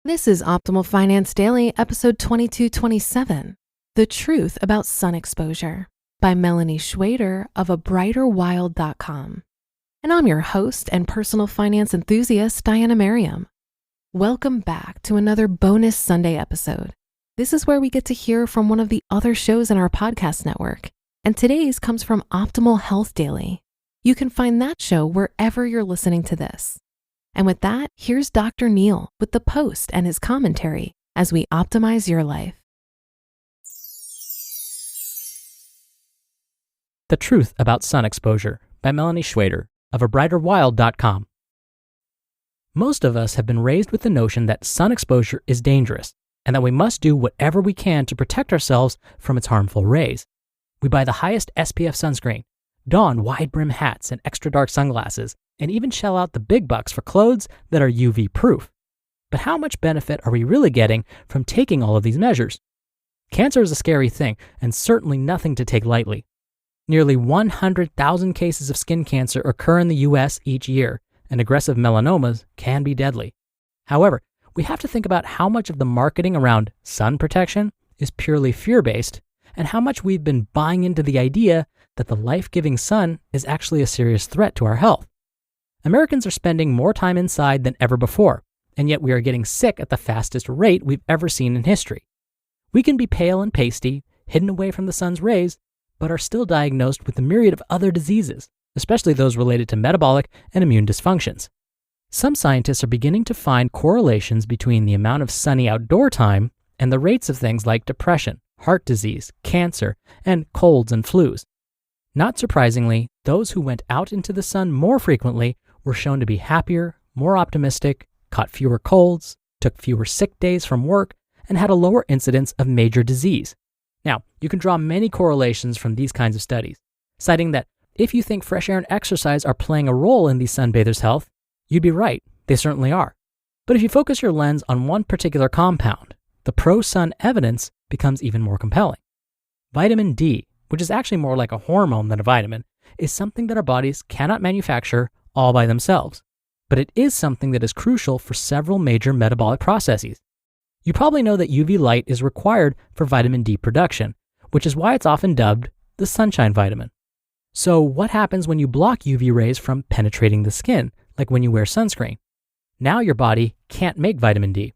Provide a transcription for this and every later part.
This is Optimal Finance Daily, episode 2227, The Truth About Sun Exposure by Melani Schweder of abrighterwild.com. And I'm your host and personal finance enthusiast, Diana Merriam. Welcome back to another bonus Sunday episode. This is where we get to hear from one of the other shows in our podcast network, and today's comes from Optimal Health Daily. You can find that show wherever you're listening to this. And with that, here's Dr. Neil with the post and his commentary as we optimize your life. The Truth About Sun Exposure by Melani Schweder of abrighterwild.com. Most of us have been raised with the notion that sun exposure is dangerous and that we must do whatever we can to protect ourselves from its harmful rays. We buy the highest SPF sunscreen, don wide-brim hats and extra dark sunglasses, and even shell out the big bucks for clothes that are UV-proof. But how much benefit are we really getting from taking all of these measures? Cancer is a scary thing, and certainly nothing to take lightly. Nearly 100,000 cases of skin cancer occur in the US each year, and aggressive melanomas can be deadly. However, we have to think about how much of the marketing around sun protection is purely fear-based, and how much we've been buying into the idea that the life-giving sun is actually a serious threat to our health. Americans are spending more time inside than ever before, and yet we are getting sick at the fastest rate we've ever seen in history. We can be pale and pasty, hidden away from the sun's rays, but are still diagnosed with a myriad of other diseases, especially those related to metabolic and immune dysfunctions. Some scientists are beginning to find correlations between the amount of sunny outdoor time and the rates of things like depression, heart disease, cancer, and colds and flus. Not surprisingly, those who went out into the sun more frequently were shown to be happier, more optimistic, caught fewer colds, took fewer sick days from work, and had a lower incidence of major disease. Now, you can draw many correlations from these kinds of studies, citing that if you think fresh air and exercise are playing a role in these sunbathers' health, you'd be right, they certainly are. But if you focus your lens on one particular compound, the pro-sun evidence becomes even more compelling. Vitamin D, which is actually more like a hormone than a vitamin, is something that our bodies cannot manufacture all by themselves, but it is something that is crucial for several major metabolic processes. You probably know that UV light is required for vitamin D production, which is why it's often dubbed the sunshine vitamin. So what happens when you block UV rays from penetrating the skin, like when you wear sunscreen? Now your body can't make vitamin D.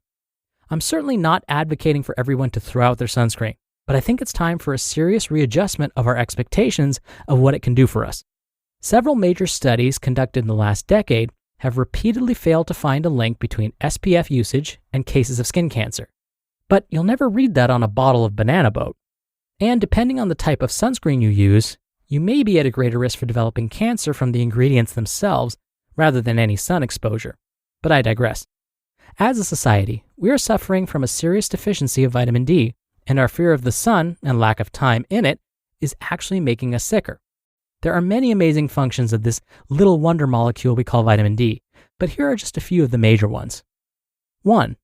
I'm certainly not advocating for everyone to throw out their sunscreen, but I think it's time for a serious readjustment of our expectations of what it can do for us. Several major studies conducted in the last decade have repeatedly failed to find a link between SPF usage and cases of skin cancer. But you'll never read that on a bottle of banana boat. And depending on the type of sunscreen you use, you may be at a greater risk for developing cancer from the ingredients themselves rather than any sun exposure. But I digress. As a society, we are suffering from a serious deficiency of vitamin D, and our fear of the sun and lack of time in it is actually making us sicker. There are many amazing functions of this little wonder molecule we call vitamin D, but here are just a few of the major ones. 1.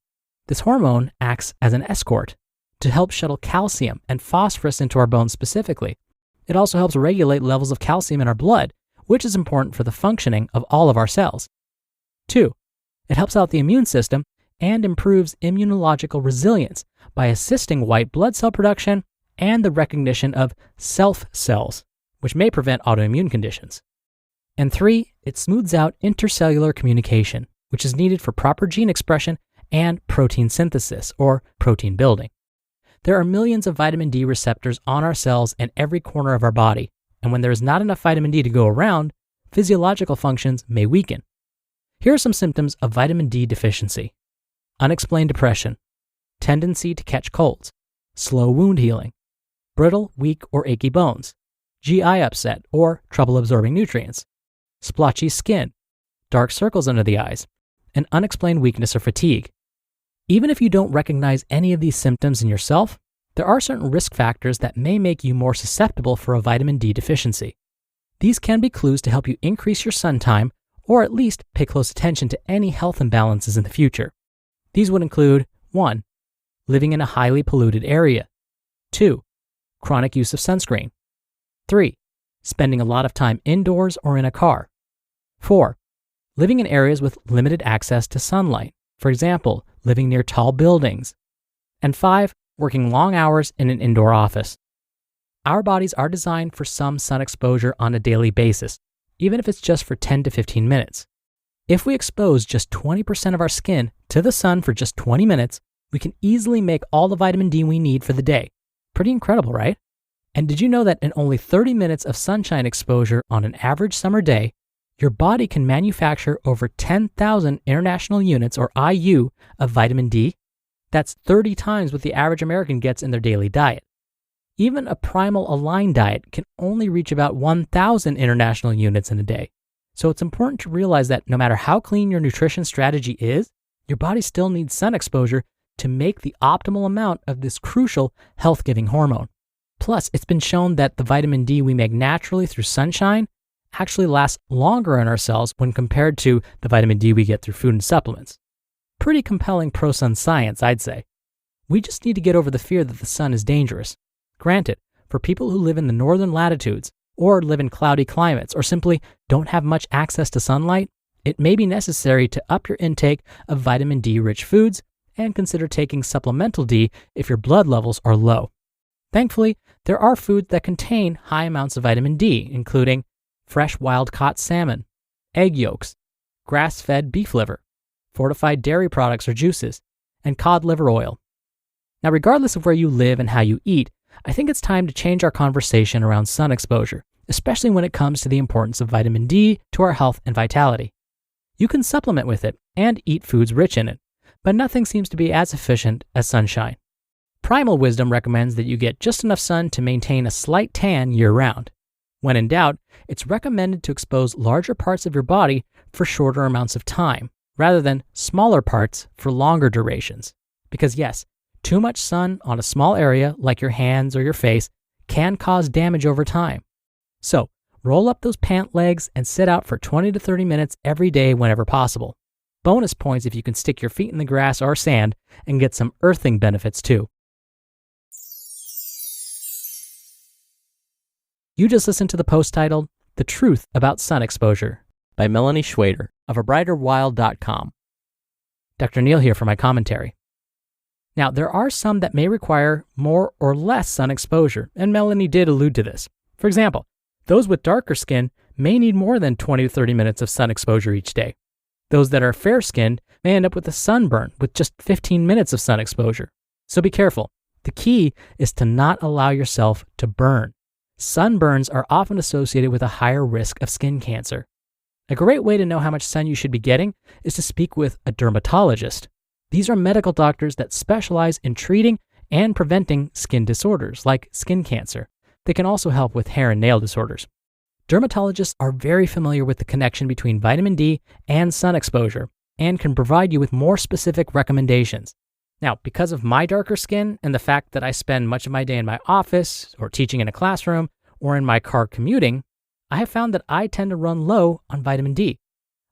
This hormone acts as an escort to help shuttle calcium and phosphorus into our bones specifically. It also helps regulate levels of calcium in our blood, which is important for the functioning of all of our cells. 2. It helps out the immune system and improves immunological resilience by assisting white blood cell production and the recognition of self cells, which may prevent autoimmune conditions. And 3, it smooths out intercellular communication, which is needed for proper gene expression and protein synthesis, or protein building. There are millions of vitamin D receptors on our cells in every corner of our body, and when there is not enough vitamin D to go around, physiological functions may weaken. Here are some symptoms of vitamin D deficiency: unexplained depression, tendency to catch colds, slow wound healing, brittle, weak, or achy bones, GI upset or trouble absorbing nutrients, splotchy skin, dark circles under the eyes, and unexplained weakness or fatigue. Even if you don't recognize any of these symptoms in yourself, there are certain risk factors that may make you more susceptible for a vitamin D deficiency. These can be clues to help you increase your sun time, or at least pay close attention to any health imbalances in the future. These would include 1. Living in a highly polluted area. 2. Chronic use of sunscreen. 3. Spending a lot of time indoors or in a car. 4. Living in areas with limited access to sunlight. For example, living near tall buildings. And 5, working long hours in an indoor office. Our bodies are designed for some sun exposure on a daily basis, even if it's just for 10 to 15 minutes. If we expose just 20% of our skin to the sun for just 20 minutes, we can easily make all the vitamin D we need for the day. Pretty incredible, right? And did you know that in only 30 minutes of sunshine exposure on an average summer day, your body can manufacture over 10,000 international units, or IU, of vitamin D? That's 30 times what the average American gets in their daily diet. Even a primal aligned diet can only reach about 1,000 international units in a day. So it's important to realize that no matter how clean your nutrition strategy is, your body still needs sun exposure to make the optimal amount of this crucial health-giving hormone. Plus, it's been shown that the vitamin D we make naturally through sunshine actually lasts longer in our cells when compared to the vitamin D we get through food and supplements. Pretty compelling pro-sun science, I'd say. We just need to get over the fear that the sun is dangerous. Granted, for people who live in the northern latitudes, or live in cloudy climates, or simply don't have much access to sunlight, it may be necessary to up your intake of vitamin D-rich foods and consider taking supplemental D if your blood levels are low. Thankfully, there are foods that contain high amounts of vitamin D, including fresh wild-caught salmon, egg yolks, grass-fed beef liver, fortified dairy products or juices, and cod liver oil. Now, regardless of where you live and how you eat, I think it's time to change our conversation around sun exposure, especially when it comes to the importance of vitamin D to our health and vitality. You can supplement with it and eat foods rich in it, but nothing seems to be as efficient as sunshine. Primal wisdom recommends that you get just enough sun to maintain a slight tan year-round. When in doubt, it's recommended to expose larger parts of your body for shorter amounts of time, rather than smaller parts for longer durations. Because yes, too much sun on a small area like your hands or your face can cause damage over time. So, roll up those pant legs and sit out for 20 to 30 minutes every day whenever possible. Bonus points if you can stick your feet in the grass or sand and get some earthing benefits too. You just listened to the post titled, The Truth About Sun Exposure by Melani Schweder of abrighterwild.com. Dr. Neil here for my commentary. Now, there are some that may require more or less sun exposure, and Melani did allude to this. For example, those with darker skin may need more than 20 to 30 minutes of sun exposure each day. Those that are fair-skinned may end up with a sunburn with just 15 minutes of sun exposure. So be careful. The key is to not allow yourself to burn. Sunburns are often associated with a higher risk of skin cancer. A great way to know how much sun you should be getting is to speak with a dermatologist. These are medical doctors that specialize in treating and preventing skin disorders like skin cancer. They can also help with hair and nail disorders. Dermatologists are very familiar with the connection between vitamin D and sun exposure and can provide you with more specific recommendations. Now, because of my darker skin and the fact that I spend much of my day in my office or teaching in a classroom or in my car commuting, I have found that I tend to run low on vitamin D.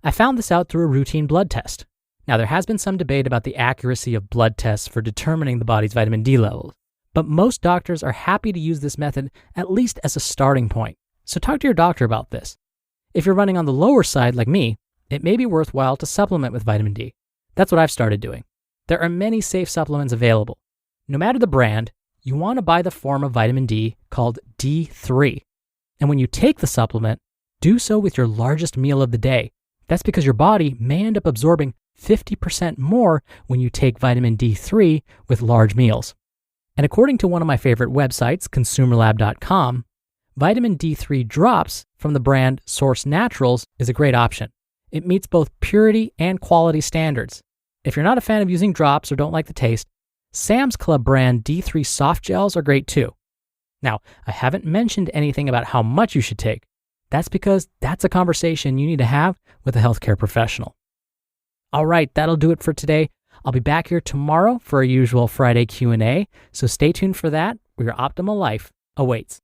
I found this out through a routine blood test. Now, there has been some debate about the accuracy of blood tests for determining the body's vitamin D levels, but most doctors are happy to use this method at least as a starting point. So talk to your doctor about this. If you're running on the lower side like me, it may be worthwhile to supplement with vitamin D. That's what I've started doing. There are many safe supplements available. No matter the brand, you want to buy the form of vitamin D called D3. And when you take the supplement, do so with your largest meal of the day. That's because your body may end up absorbing 50% more when you take vitamin D3 with large meals. And according to one of my favorite websites, consumerlab.com, vitamin D3 drops from the brand Source Naturals is a great option. It meets both purity and quality standards. If you're not a fan of using drops or don't like the taste, Sam's Club brand D3 soft gels are great too. Now, I haven't mentioned anything about how much you should take. That's because that's a conversation you need to have with a healthcare professional. All right, that'll do it for today. I'll be back here tomorrow for our usual Friday Q&A, so stay tuned for that, where your optimal life awaits.